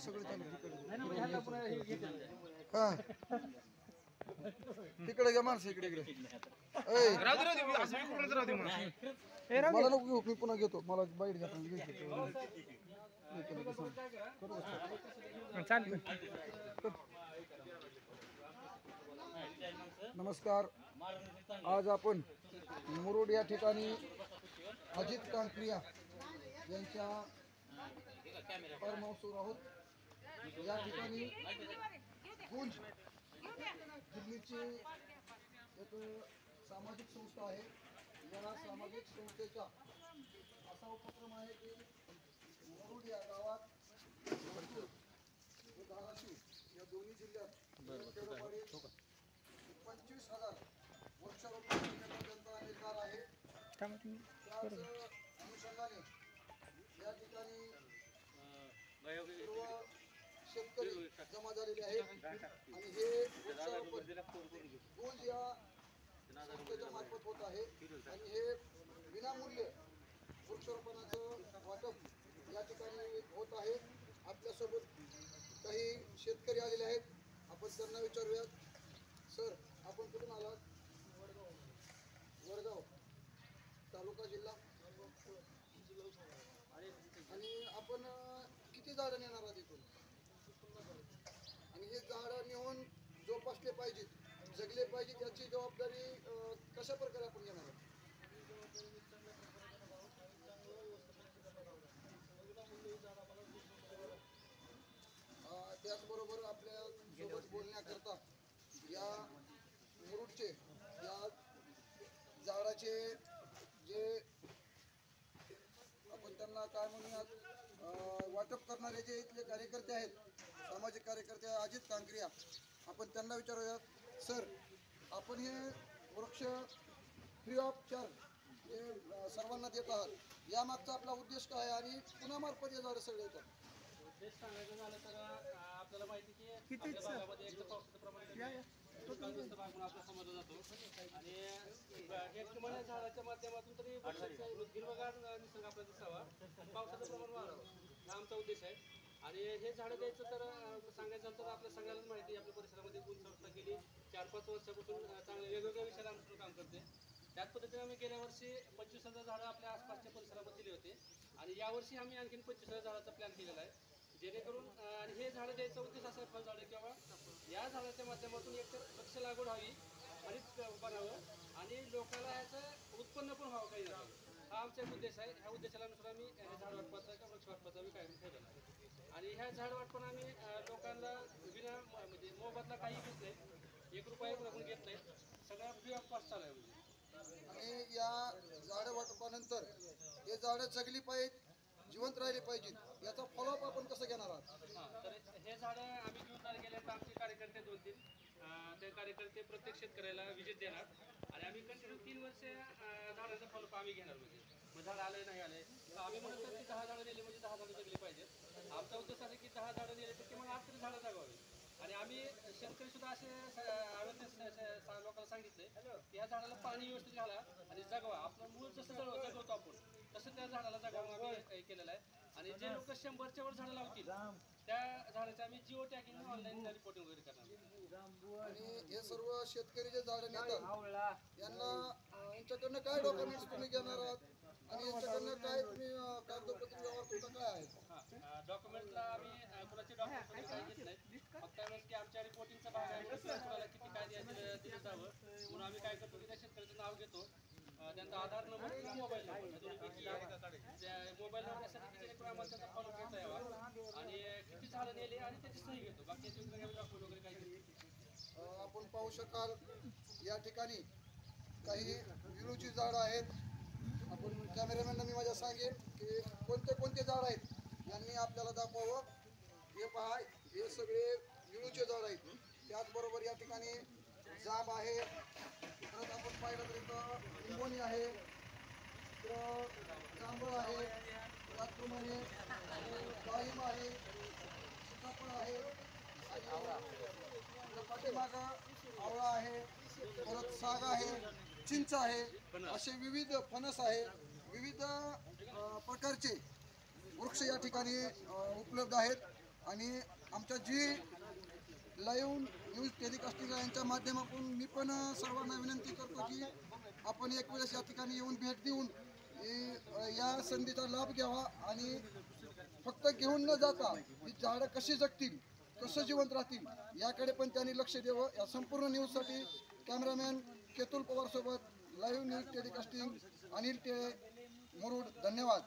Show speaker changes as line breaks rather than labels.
सगळं चालू हा तिकडे घ्या माणसं इकडे इकडे मला नको घेऊ मी पुन्हा घेतो मला बाईट घ्या नमस्कार. आज आपण मुरुड या ठिकाणी अजित कांक्रिया यांच्या फार्म हाऊसवर आहोत. या ठिकाणी गुंज दिल्लीची एक सामाजिक संस्था आहे. या सामाजिक संस्थेचा असा उपक्रम आहे की मुरुड या गावात व धाराशिव या दोन्ही जिल्ह्यात 25,000 वृक्षारोपण त्यांचा निर्धार आहे. त्याच अनुषंगाने या ठिकाणी सर्व शेतकरी जमा झालेले आहेत आणि हे वृक्षारोपण गुंज या संस्थेच्या मार्फत होत आहे आणि हे विनामूल्य वृक्षारोपणाचं वाटप या ठिकाणी होत आहे. आपल्यासोबत काही शेतकरी आलेले आहेत. आपण त्यांना विचारूयात. सर, आपण कुठून आलात? वडगाव तालुका जिल्हा. आणि आपण किती झाडं नेणार आहात इथून? आणि हे झाडं नेऊन जोपासले पाहिजेत, जगले पाहिजेत, याची जबाबदारी कशा प्रकारे आपण घेणार आहोत? त्याचबरोबर आपल्या सोबत बोलण्याकरता या मुरुडचे या झाडाचे जे आपण त्यांना काय म्हणूयात वाटप करणारे जे इथले कार्यकर्ते आहेत, सामाजिक कार्यकर्ते अजित कांक्रिया, आपण त्यांना विचारूयात. सर, आपण हे वृक्ष फ्री ऑफ चार्ज जे सर्वांना देत आहात, यामागचा आपला उद्देश काय आणि कुणामार्फत हे झाडं सगळे येतात?
उद्देश सांगायचं झालं तर आपल्याला माहिती की आपल्या भागामध्ये एक तर पावसाचं प्रमाण दुष्काळग्रस्त भाग म्हणून आपला समजला जातो आणि हे किमान झाडाच्या माध्यमातून तरी हिरवगार निसर्ग आपल्याला दिसावा, पावसाचं प्रमाण वाढावं, हा आमचा उद्देश आहे. आणि हे झाडं द्यायचं तर सांगायचं झालं तर आपल्या सगळ्यांनाच माहिती आहे, आपल्या परिसरामध्ये गुंज संस्था गेली 4-5 वर्षापासून चांगले वेगवेगळ्या विषयाला आमचं काम करते. त्याच पद्धतीने आम्ही गेल्या वर्षी 25,000 झाडं आपल्या आसपासच्या परिसरामध्ये दिली होती आणि यावर्षी आम्ही आणखीन 25,000 झाडाचा प्लॅन केलेला आहे, जेणेकरून आणि हे झाडं द्यायचा उद्देश असा आहे फळझाडं किंवा या झाडाच्या माध्यमातून एक तर वृक्ष लागवड व्हावी, हरित बनावं आणि लोकांना ह्याचं उत्पन्न पण व्हावं काही ना काही, हा आमचा एक उद्देश आहे. ह्या उद्देशाला अनुसार आम्ही हे झाड वाटपाचा किंवा वृक्ष वाटपाचा आम्ही कायम ठेवलेला आहे. आणि ह्या झाड वाटपानं आम्ही लोकांना विना म्हणजे मोबदला काही घेत नाही, 1 रुपया पण घेत नाही, सगळं फ्री ऑफ कॉस्ट चालू आहे म्हणजे.
आणि या झाडं वाटपानंतर हे झाडं जगली पाहिजेत, जिवंत राहिले पाहिजेत, याचा फॉलोअप आपण कसं घेणार आहात?
हां, तर हे झाडं आम्ही घेऊन गेले तर आमचे कार्यकर्ते 2-3 ते कार्यकर्ते प्रत्येक शेतकऱ्याला व्हिजिट देणार आणि आम्ही कंटिन्यू 3 वर्ष झाडांचा फॉलोअप आम्ही घेणार. म्हणजे मग झाड आलं नाही आले तर आम्ही म्हणत की 10 झाडं नेली म्हणजे 10 झाडं जगली पाहिजेत. आमचा उद्देश आहे की 10 झाडं नेले तर किमान 8 तरी झाडं जगवावी. आणि आम्ही शेतकरी सुद्धा असे लोकांना सांगितले की या झाडाला पाणी व्यवस्थित घाला आणि जगवा. आपलं मूळ जसं जगवतो आपण तसं त्या झाडाला जगवून आम्ही केलेलं आहे. आणि जे लोक 100च्या वर झाडं लावतील त्या झाडाचं आम्ही जिओ टॅगिंग ऑनलाईन रिपोर्टिंग वगैरे करणार.
आणि हे सर्व शेतकरी जे झाडं नेतात यांना यांच्याकडनं काय डॉक्युमेंट्स तुम्ही घेणार आहात आणि यांच्याकडनं काय तुम्ही कागदपत्र व्यवहार तुमचा काय आहे?
डॉक्युमेंटला आम्ही कुणाचे डॉक्युमेंट काही घेत नाही, फक्त एवढंच की आमच्या रिपोर्टिंगचा भाग आहे, कुणाला किती काय दिलं जावं म्हणून आम्ही काय करतो की त्या शेतकऱ्याचं नाव घेतो, त्यांचा आधार नंबर किंवा मोबाईल नंबर, मोबाईल नंबर यासाठी जेणेकरून आम्हाला त्याचा फॉलो करता यावा आणि किती झाडं नेले आणि त्याची सही घेतो, बाकी डॉक्युमेंट वगैरे काही घेतो.
आपण पाहू शकाल या ठिकाणी काही विरूची झाडं आहेत. आपण कॅमेरामॅनला मी माझ्या सांगेन की कोणते कोणते झाड आहेत यांनी आपल्याला दाखवावं. हे पहा, हे सगळे विरूचे झाड आहेत. त्याचबरोबर या ठिकाणी जांब आहे, परत आपण पाहिलं तर इथं लिंबोणी आहे, इकडं जांभळ आहे, त्याचप्रमाणे डाळिंब आहे, सीताफळ आहे आणि पाठीमागं आवळा आहे, परत साग आहे, चिंच आहे, असे विविध फणस आहे, विविध प्रकारचे वृक्ष या ठिकाणी उपलब्ध आहेत आणि आमच्या जी लाईव्ह न्यूज टेलिकास्टिंग यांच्या माध्यमातून मी पण सर्वांना विनंती करतो की आपण एक वेळेस या ठिकाणी येऊन भेट देऊन या संधीचा लाभ घ्यावा आणि फक्त घेऊन न जाता ही झाडं कशी जगतील, कसं जिवंत राहतील याकडे पण त्यांनी लक्ष द्यावं. या संपूर्ण न्यूजसाठी कॅमेरामॅन केतुल पवार सोबत लाईव्ह न्यूज टेलिकास्टिंग अनिल टेळे मुरुड. धन्यवाद.